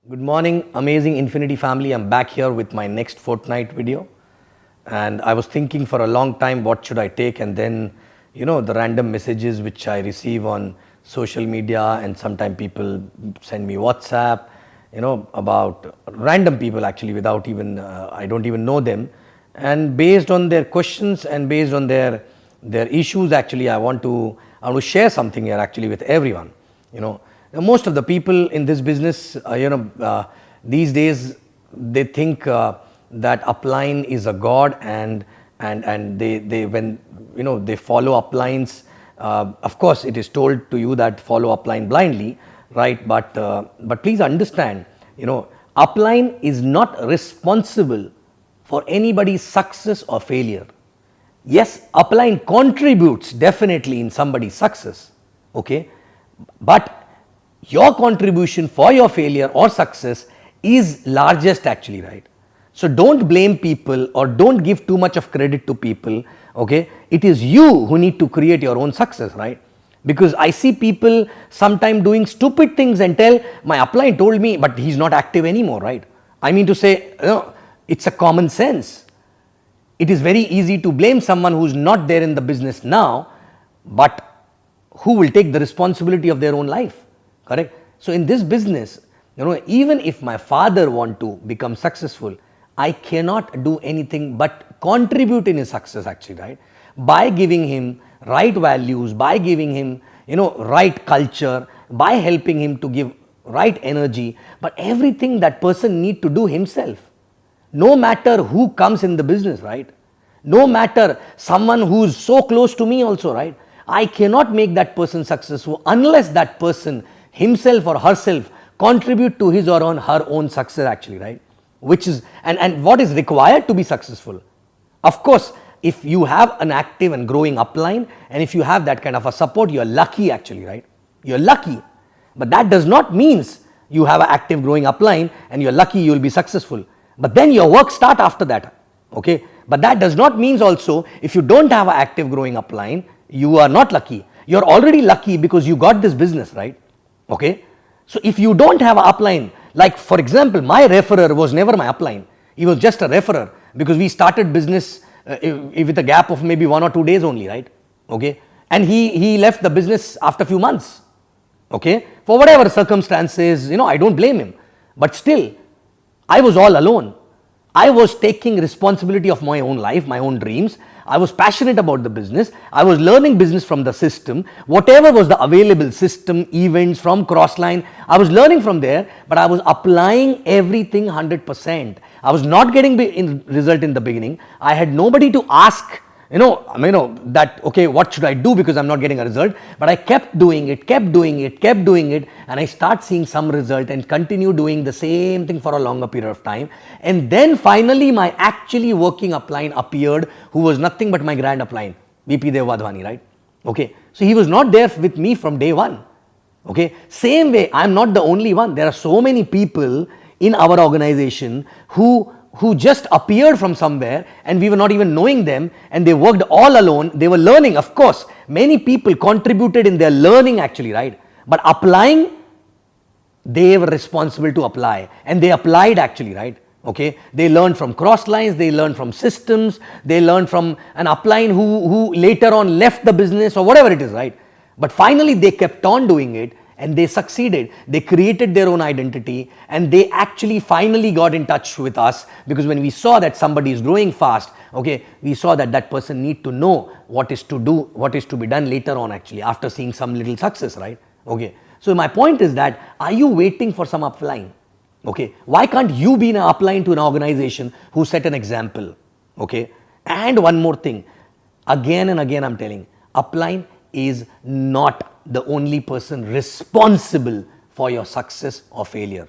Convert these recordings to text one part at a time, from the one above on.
Good morning, amazing Infinity family. I'm back here with my next Fortnight video. And I was thinking for a long time, what should I take? And then, the random messages which I receive on social media, and sometimes people send me WhatsApp, about random people actually without even, I don't even know them. And based on their questions and based on their issues, actually, I want to share something here actually with everyone. Most of the people in this business, these days they think that upline is a god, and they when they follow uplines. Of course, it is told to you that follow upline blindly, right? But please understand, upline is not responsible for anybody's success or failure. Yes, upline contributes definitely in somebody's success, okay, but your contribution for your failure or success is largest actually, right? So don't blame people or don't give too much of credit to people, okay? It is you who need to create your own success, right? Because I see people sometimes doing stupid things and tell my upline told me, but he's not active anymore, right? I mean to say, it's a common sense. It is very easy to blame someone who's not there in the business now, but who will take the responsibility of their own life. Correct? So in this business, even if my father want to become successful, I cannot do anything but contribute in his success actually, right? By giving him right values, by giving him, right culture, by helping him to give right energy, but everything that person need to do himself. No matter who comes in the business, right? No matter someone who's so close to me also, right? I cannot make that person successful unless that person himself or herself contribute to his or her own success actually, right? Which is, and what is required to be successful? Of course, if you have an active and growing upline, and if you have that kind of a support, you're lucky actually, right? You're lucky. But that does not means you have an active growing upline and you're lucky you will be successful. But then your work start after that, okay? But that does not means also if you don't have an active growing upline, you are not lucky. You're already lucky because you got this business, right? Okay, so if you don't have an upline, like for example, my referrer was never my upline. He was just a referrer because we started business with a gap of maybe 1 or 2 days only, right? Okay, and he left the business after a few months. Okay, for whatever circumstances, I don't blame him. But still, I was all alone. I was taking responsibility of my own life, my own dreams. I was passionate about the business. I was learning business from the system. Whatever was the available system, events from Crossline, I was learning from there, but I was applying everything 100%. I was not getting result in the beginning. I had nobody to ask, that, okay, what should I do because I'm not getting a result? But I kept doing it, and I start seeing some result and continue doing the same thing for a longer period of time. And then finally, my actually working upline appeared, who was nothing but my grand upline, VP Dev Wadhwani, right? Okay, so he was not there with me from day one. Okay, same way, I'm not the only one. There are so many people in our organization who just appeared from somewhere and we were not even knowing them, and they worked all alone. They were learning, of course. Many people contributed in their learning actually, right? But applying, they were responsible to apply, and they applied actually, right? Okay, they learned from cross lines, they learned from systems, they learned from an upline who later on left the business or whatever it is, right? But finally they kept on doing it and they succeeded. They created their own identity, and they actually finally got in touch with us, because when we saw that somebody is growing fast, okay, we saw that that person need to know what is to do, what is to be done later on actually, after seeing some little success, right? Okay, so my point is that, are you waiting for some upline? Okay, why can't you be an upline to an organization who set an example? Okay, and one more thing, again and again I'm telling, upline is not the only person responsible for your success or failure.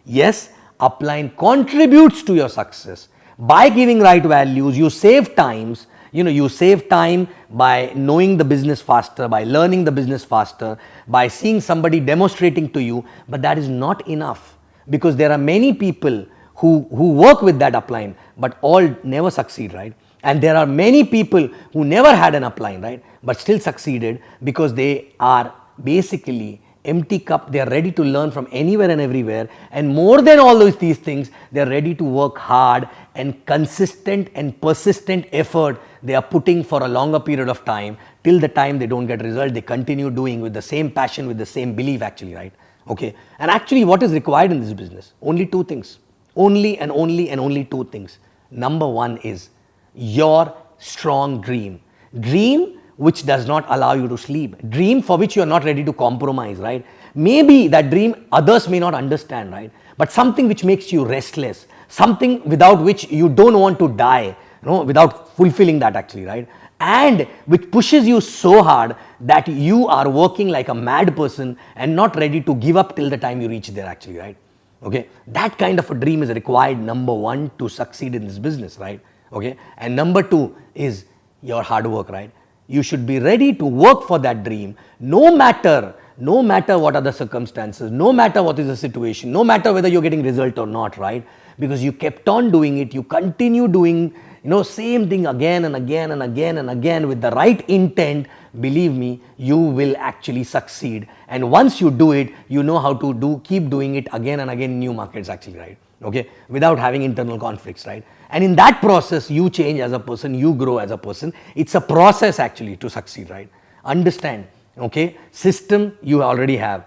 Yes, upline contributes to your success by giving right values. You save times, you save time by knowing the business faster, by learning the business faster, by seeing somebody demonstrating to you, but that is not enough, because there are many people who work with that upline, but all never succeed, right? And there are many people who never had an upline, right, but still succeeded because they are basically empty cup. They are ready to learn from anywhere and everywhere. And more than all these things, they are ready to work hard, and consistent and persistent effort they are putting for a longer period of time. Till the time they don't get result, they continue doing with the same passion, with the same belief actually, right? Okay. And actually what is required in this business? Only two things. Only and only and only two things. Number one is your strong dream. Dream which does not allow you to sleep. Dream for which you are not ready to compromise, right? Maybe that dream others may not understand, right? But something which makes you restless, something without which you don't want to die, without fulfilling that actually, right? And which pushes you so hard that you are working like a mad person and not ready to give up till the time you reach there actually, right? Okay, that kind of a dream is required, number one, to succeed in this business, right? Okay, and number two is your hard work, right? You should be ready to work for that dream, no matter what are the circumstances, no matter what is the situation, no matter whether you're getting result or not, right? Because you kept on doing it, you continue doing, same thing again and again and again and again with the right intent. Believe me, you will actually succeed. And once you do it, you know how to keep doing it again and again in new markets actually, right? Okay, without having internal conflicts, right? And in that process, you change as a person, you grow as a person. It's a process actually to succeed, right? Understand, okay? System you already have,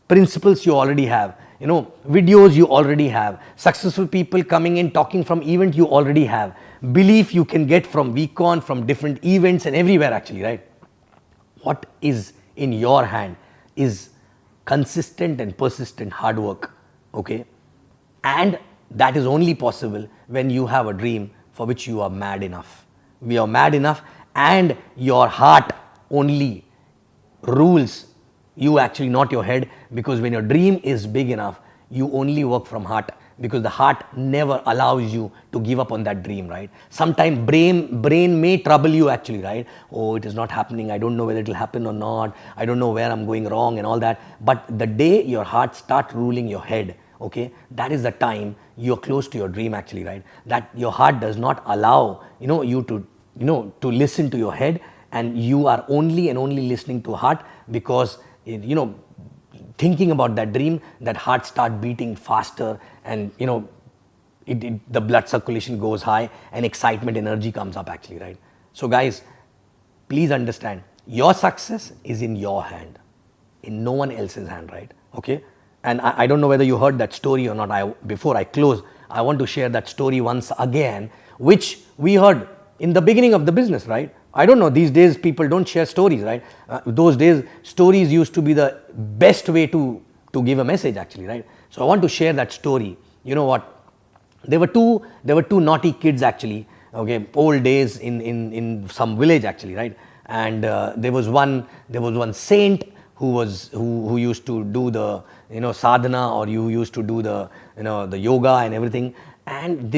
principles you already have, videos you already have, successful people coming in, talking from event you already have, belief you can get from VCon, from different events and everywhere actually, right? What is in your hand is consistent and persistent hard work, okay? And that is only possible when you have a dream for which you are mad enough. We are mad enough, and your heart only rules you actually, not your head, because when your dream is big enough, you only work from heart, because the heart never allows you to give up on that dream, right? Sometimes brain may trouble you actually, right? Oh, it is not happening, I don't know whether it will happen or not, I don't know where I'm going wrong and all that. But the day your heart starts ruling your head, okay, that is the time you're close to your dream actually, right? That your heart does not allow you to listen to your head, and you are only and only listening to heart, because thinking about that dream, that heart start beating faster, and the blood circulation goes high, and excitement, energy comes up actually, right? So guys, please understand, your success is in your hand, in no one else's hand, right? Okay. And I don't know whether you heard that story or not. Before I close, I want to share that story once again, which we heard in the beginning of the business, right? I don't know, these days people don't share stories, right? Those days, stories used to be the best way to give a message actually, right? So I want to share that story. You know what? There were two naughty kids actually, okay, old days in some village actually, right? And there was one saint who used to do the sadhana, or you used to do the the yoga and everything. And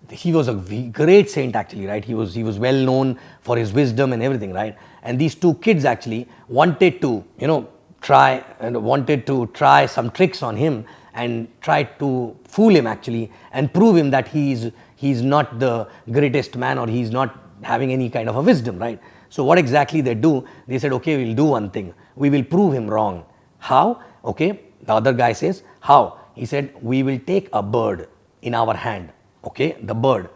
he was a great saint actually, right? He was well known for his wisdom and everything, right? And these two kids actually wanted to try some tricks on him, and tried to fool him actually, and prove him that he's not the greatest man, or he's not having any kind of a wisdom, right? So what exactly they do? They said, okay, we'll do one thing. We will prove him wrong. How? Okay. The other guy says, how? He said, we will take a bird in our hand, okay, the bird,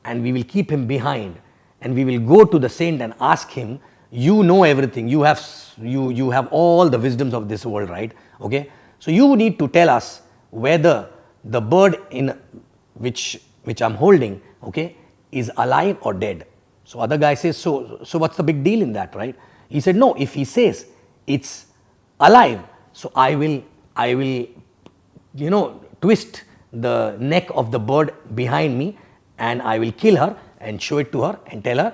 and we will keep him behind, and we will go to the saint and ask him, you know everything, you have all the wisdoms of this world, right? Okay. So you need to tell us whether the bird in which I'm holding, okay, is alive or dead. So other guy says, so what's the big deal in that, right? He said, no, if he says it's alive, so I will twist the neck of the bird behind me, and I will kill her and show it to her and tell her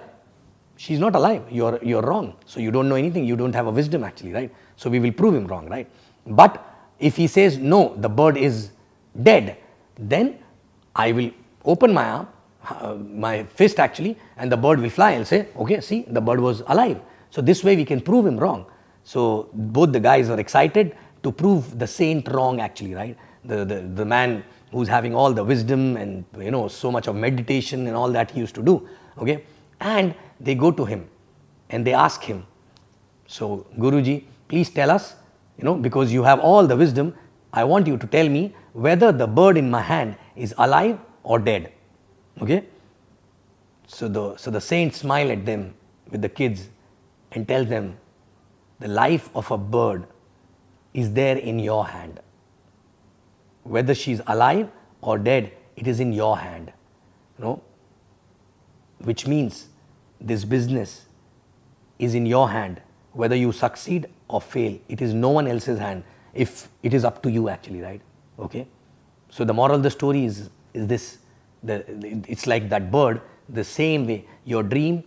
she's not alive, you're wrong, so you don't know anything, you don't have a wisdom actually, right? So we will prove him wrong, right? But if he says no, the bird is dead, then I will open my arm, my fist actually, and the bird will fly. I'll say, okay, see, the bird was alive. So this way we can prove him wrong. So both the guys were excited to prove the saint wrong actually, right? The man who's having all the wisdom and so much of meditation and all that he used to do, okay? And they go to him and they ask him, so Guruji, please tell us because you have all the wisdom, I want you to tell me whether the bird in my hand is alive or dead. Okay? So the saint smile at them with the kids and tell them, the life of a bird is there in your hand. Whether she's alive or dead, it is in your hand. Which means this business is in your hand. Whether you succeed or fail, it is no one else's hand. If it is up to you actually, right? Okay. So the moral of the story is this. It's like that bird, the same way your dream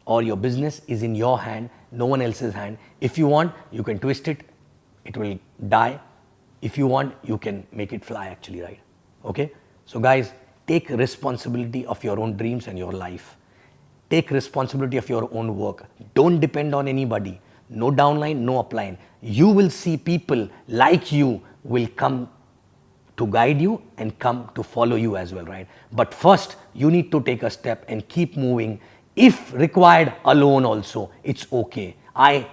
or your business is in your hand, no one else's hand. If you want, you can twist it, it will die. If you want, you can make it fly actually, right? Okay. So guys, take responsibility of your own dreams and your life. Take responsibility of your own work. Don't depend on anybody. No downline, no upline. You will see people like you will come to guide you and come to follow you as well, right? But first, you need to take a step and keep moving. If required, alone also, it's okay. I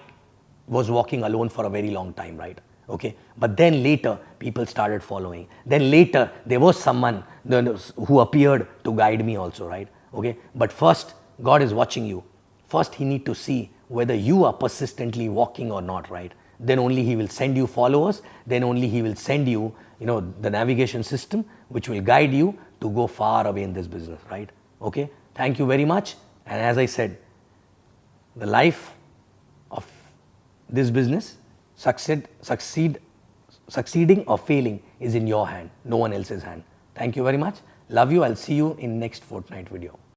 was walking alone for a very long time, right? Okay. But then later, people started following. Then later, there was someone who appeared to guide me also, right? Okay. But first, God is watching you. First, He need to see whether you are persistently walking or not, right? Then only He will send you followers. Then only He will send you, the navigation system, which will guide you to go far away in this business, right? Okay. Thank you very much. And as I said, the life of this business, succeeding or failing is in your hand, no one else's hand. Thank you very much. Love you. I'll see you in next fortnight video.